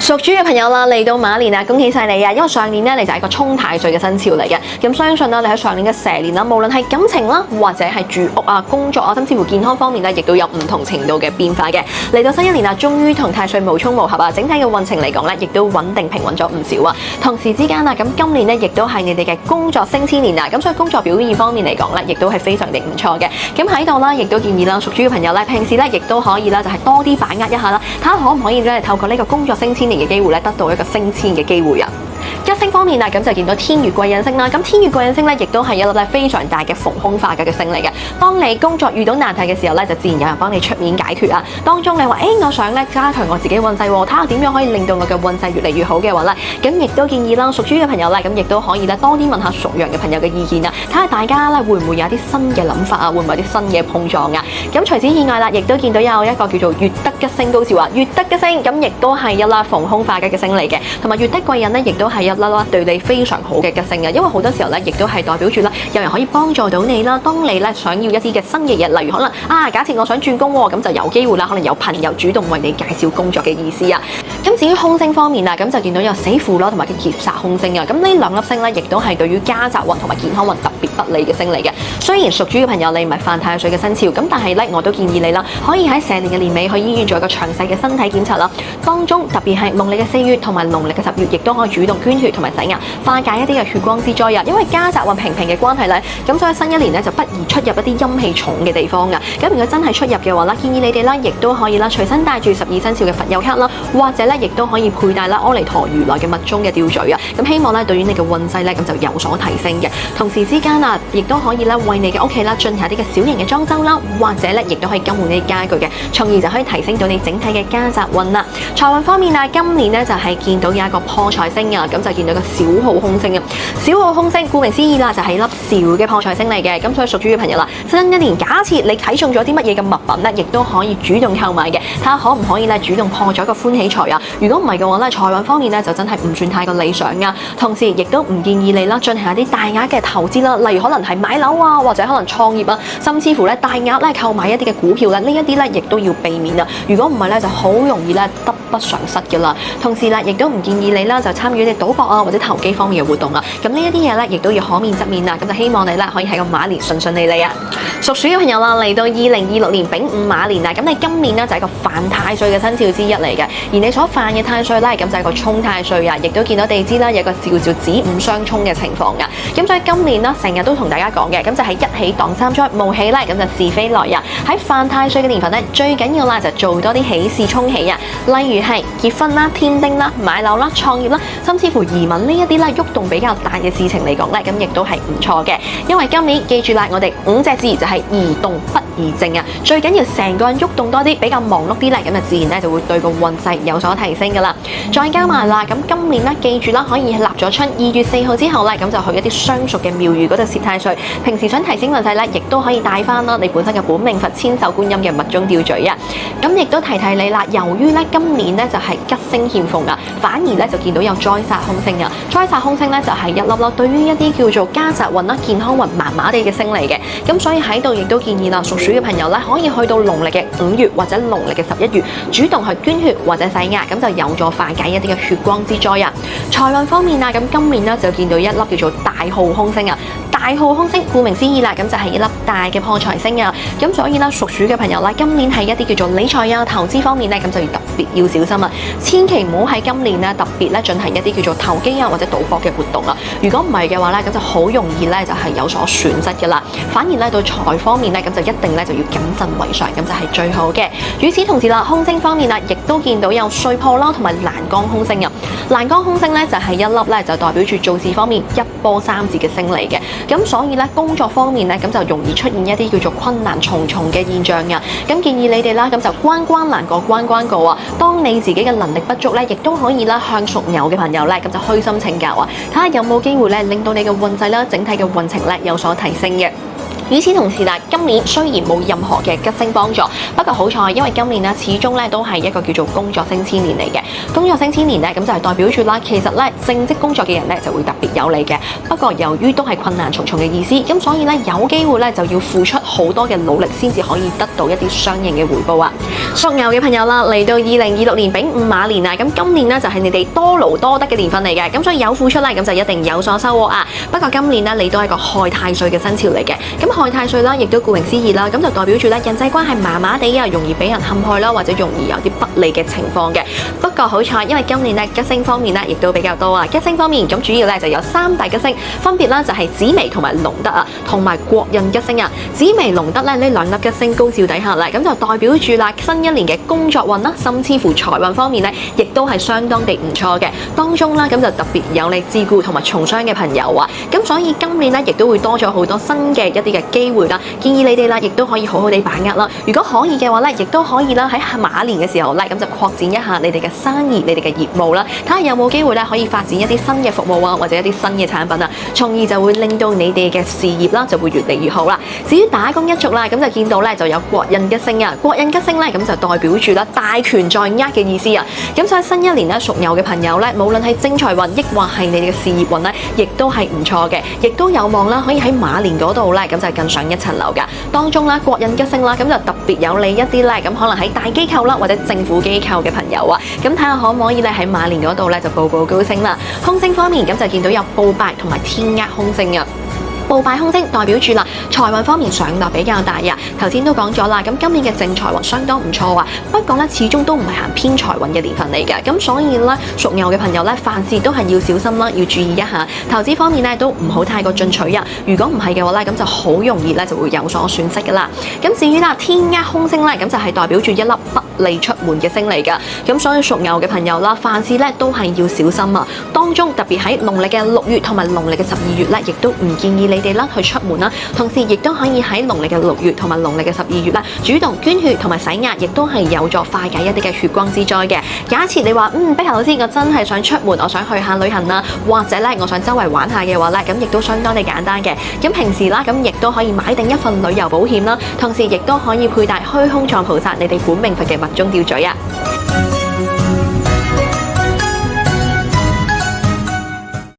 屬豬嘅朋友啦，嚟到馬年啊，恭喜晒你啊！因為上年咧，你就係一個沖太歲嘅生肖嚟嘅，咁相信啦，你喺上年嘅蛇年啦，無論係感情啦，或者係住屋啊、工作啊，甚至乎健康方面咧，亦都有唔同程度嘅變化嘅。嚟到新一年啊，終於同太歲無衝無合啊，整體嘅運程嚟講咧，亦都穩定平穩咗唔少啊。同時之間啊，咁今年咧，亦都係你哋嘅工作升遷年啊，咁所以工作表現方面嚟講咧，亦都係非常之唔錯嘅。咁喺度啦，亦都建議啦，屬豬嘅朋友咧，平時咧亦都可以啦，就係多啲把握一下啦，睇下可唔可以咧，透過呢個工作升遷年嘅機會咧，得到一個升遷嘅機會啊！吉星方面啊，咁就見到天月貴人星啦。咁天月貴人星咧，亦都係一粒咧非常大嘅逢凶化吉嘅星嚟嘅。當你工作遇到難題嘅時候咧，就自然有人幫你出面解決啊。當中你話我想咧加強我自己運勢，睇下點樣可以令到我嘅運勢越嚟越好嘅話咧，咁亦都建議啦，屬豬嘅朋友咧，咁亦都可以咧多啲問下屬羊嘅朋友嘅意見啊，睇下大家咧會唔會有啲新嘅諗法啊，會唔會有啲新嘅碰撞啊？咁除此以外啦，亦都見到有一個叫做月德吉星高照啊，月德吉星咁亦都係一粒逢凶化吉嘅星嚟嘅，同埋月德貴人咧，亦都係一粒對你非常好嘅吉星啊，因為好多時候咧，亦都係代表住啦，有人可以幫助到你啦。當你咧想要一啲嘅新嘅嘢，例如可能假設我想轉工喎，咁就有機會啦，可能有朋友主動為你介紹工作嘅意思啊。咁至於凶星方面啊，咁就見到有死符啦，同埋啲劫煞凶星啊。咁呢兩粒星咧，亦都係對於家宅運同埋健康運特別不利嘅星嚟嘅。雖然屬豬嘅朋友你唔係犯太歲嘅生肖，咁但係咧我都建議你啦，可以喺蛇年嘅年尾去醫院做一個詳細嘅身體檢查啦。當中特別係農曆嘅4月同埋農曆嘅10月，亦都可以主動捐血同埋洗牙，化解一啲嘅血光之災啊。因為家宅運平平嘅關係咧，咁所以新一年咧就不宜出入一啲陰氣重嘅地方噶。咁如果真係出入嘅話啦，建議你哋啦，亦都可以啦，隨身帶住12生肖嘅佛佑卡啦，或者咧亦都可以佩戴啦阿彌陀如來嘅密宗嘅吊墜啊。咁希望咧對於你嘅運勢咧咁就有所提升嘅。同時之間啊，亦都可以咧為你嘅屋企啦進行一啲嘅小型嘅裝修啦，或者咧亦都可以更換呢啲家具嘅，從而就可以提升到你整體嘅家宅運啦。財運方面啊，今年咧就係見到有一個破財星啊，咁就見到個小號空星啊。小號空星顧名思義啦，就係粒小嘅破財星嚟嘅。咁所以屬豬嘅朋友啦，新一年假設你睇中咗啲乜嘢嘅物品咧，亦都可以主動購買嘅，睇下可唔可以咧主動破咗一個歡喜財啊。如果唔係嘅話咧，財運方面咧就真係唔算太過理想啊。同時亦都唔建議你啦進行一啲大額嘅投資啦，例如可能係買樓啊，或者可能創業啊，甚至乎咧大額咧購買一啲嘅股票咧，呢一啲咧亦都要避免啊。如果唔係咧，就好容易咧得不償失嘅啦。同時啦，亦都唔建議你啦就參與一啲賭博啊或者投機方面嘅活動啊。咁呢一啲嘢咧，亦都要可免則免啊。咁就希望你咧可以喺個馬年順順利利啊。屬鼠嘅朋友啦，嚟到2026年丙午馬年啊，咁你今年咧就係一個犯太歲嘅生肖之一嚟嘅，而你所犯嘅太歲咧，咁就係個沖太歲啊，亦都見到地支啦有個叫做子午相沖嘅情況噶。咁所以今年啦，成日都同大家講嘅，咁就係一喜擋三災，無喜咧咁就是非來啊。喺犯太歲嘅年份咧，最緊要啦就做多啲喜事沖喜啊，例如係結婚啦、添丁啦、買樓啦、創業啦，甚至乎移民呢一啲咧喐動比較大嘅事情嚟講咧，咁亦都係唔錯嘅。因為今年記住啦，我哋5隻字就係宜動不宜靜啊，最緊要成個人喐動多啲，比較忙碌啲咧，咁就自然咧就會對個運勢有所提升噶啦。再加埋啦，咁今年咧記住啦，可以立咗春2月4號之後咧，咁就去一啲相熟嘅廟宇嗰度攝太歲。平時想提升運勢咧，亦都可以帶翻啦你本身嘅本命佛千手觀音嘅密宗吊墜啊。咁亦都提你啦，由於咧今年咧就係吉星欠奉啊，反而咧就見到有災煞凶星啊。災煞凶星咧就係一粒粒對於一啲叫做家宅運啦、健康運麻麻地嘅星嚟嘅。咁所以喺度亦都建議啦，屬鼠嘅朋友咧可以去到農曆嘅5月或者農曆嘅11月，主動去捐血或者洗牙，咁就有助化解一啲嘅血光之災啊。財運方面啊，咁今年咧就見到一粒叫做大號凶星啊。大號凶星顧名思義啦，咁就係一粒大嘅破財星啊。咁所以咧，屬鼠嘅朋友啦，今年喺一啲叫做理財啊、投資方面咧，咁就要特別要小心啊。千祈唔好喺今年咧特別咧進行一啲叫做投機啊或者賭博嘅活動啊。如果唔係嘅話咧，咁就好容易咧就係有所損失嘅啦。反而咧到財方面咧，咁就一定咧就要謹慎為上，咁就係最好嘅。與此同時啦，凶星方面啦，亦都見到有歲破啦同埋欄杆凶星啊。欄杆凶星咧就係一粒咧就代表住做事方面一波三折嘅星嚟嘅。咁所以咧工作方面咧咁就容易出現一啲叫做困難重重嘅現象啊。咁建議你哋啦，咁就關關難過關關過啊。當你自己嘅能力不足咧，亦都可以啦向屬牛嘅朋友咧咁就虛心請教啊，睇下有冇機會咧令到你嘅運勢啦、整體嘅運程咧有所提升嘅。與此同時啦，今年雖然冇任何嘅吉星幫助，不過好彩，因為今年咧始終咧都係一個叫做工作星千年嚟嘅。工作星千年咧，咁就係代表住啦，其實咧正職工作嘅人咧就會特別有利嘅。不過由於都係困難重重嘅意思，咁所以咧有機會咧就要付出好多嘅努力先至可以得到一啲相應嘅回報啊！屬牛嘅朋友啦，嚟到2026年丙午馬年啊，咁今年咧就係你哋多勞多得嘅年份嚟嘅，咁所以有付出咧，咁就一定有所收穫啊！不過今年咧你都係一個害太歲嘅生肖嚟嘅，咁害太歲啦，亦都顧名思義啦，咁就代表住咧人際關係麻麻地啊，容易俾人陷害啦，或者容易有啲不利嘅情況嘅。不過好彩，因為今年咧吉星方面咧亦都比較多啊。吉星方面咁主要咧就有3大吉星，分別啦就係紫微同埋龍德啊，同埋國印吉星啊。紫微龍德咧呢2粒吉星高照底下咧，咁就代表住啦新一年嘅工作運啦，甚至乎財運方面咧，亦都係相當地唔錯嘅。當中啦咁就特別有利自僱同埋從商嘅朋友啊，咁所以今年咧亦都會多咗好多新嘅一啲嘅機會啦。建議你哋啦，亦都可以好好地把握啦。如果可以嘅話咧，亦都可以啦喺馬年嘅時候咧，咁就擴展一下你哋嘅生意、你哋嘅業務啦，睇下有冇機會咧可以發展一啲新嘅服務啊，或者一啲新嘅產品啊，從而就會令到你哋嘅事業啦就會越嚟越好啦。至於打工一族啦，咁就見到咧就有國印吉星啊，國印吉星咧咁就代表住啦大權在握嘅意思啊。咁所以新一年咧屬牛嘅朋友咧，無論係正財運，抑或係你哋嘅事業運咧，亦都係唔錯嘅，亦都有望啦可以喺馬年嗰度咧咁就更上一層樓噶。當中啦國印吉星啦，咁就特別有利一啲咧，咁可能喺大機構啦或者政府機構嘅朋友啊，咁睇下可唔可以咧喺馬年嗰度咧就步步高升啦。空星方面咁就見到有報敗同埋天厄空星啊。報敗空星代表住啦，財運方面上落比較大啊。頭先都講咗啦，咁今年嘅正財運相當唔錯啊。不過咧，始終都唔係行偏財運嘅年份嚟嘅，咁所以咧，屬牛嘅朋友咧，凡事都係要小心啦，要注意一下。投資方面咧，都唔好太過進取啊。如果唔係嘅話咧，咁就好容易咧就會有所損失噶啦。咁至於啦，天厄空星咧，咁就係代表住一粒不利出門嘅星嚟噶。咁所以屬牛嘅朋友啦，凡事咧都係要小心啊。當中特別喺農曆嘅6月同埋農曆嘅12月咧，亦都唔建議你哋啦去出門啦，同時亦都可以喺農曆嘅6月同埋農曆嘅12月啦，主動捐血同埋洗壓，亦都係有助化解一啲嘅血光之災嘅。假設你話碧霞老師，我真係想出門，我想去下旅行啦，或者咧我想周圍玩下嘅話咧，咁亦都相當地簡單嘅。咁平時啦，咁亦都可以買定一份旅遊保險啦，同時亦都可以佩戴虛空藏菩薩你哋本命佛嘅密宗吊墜啊。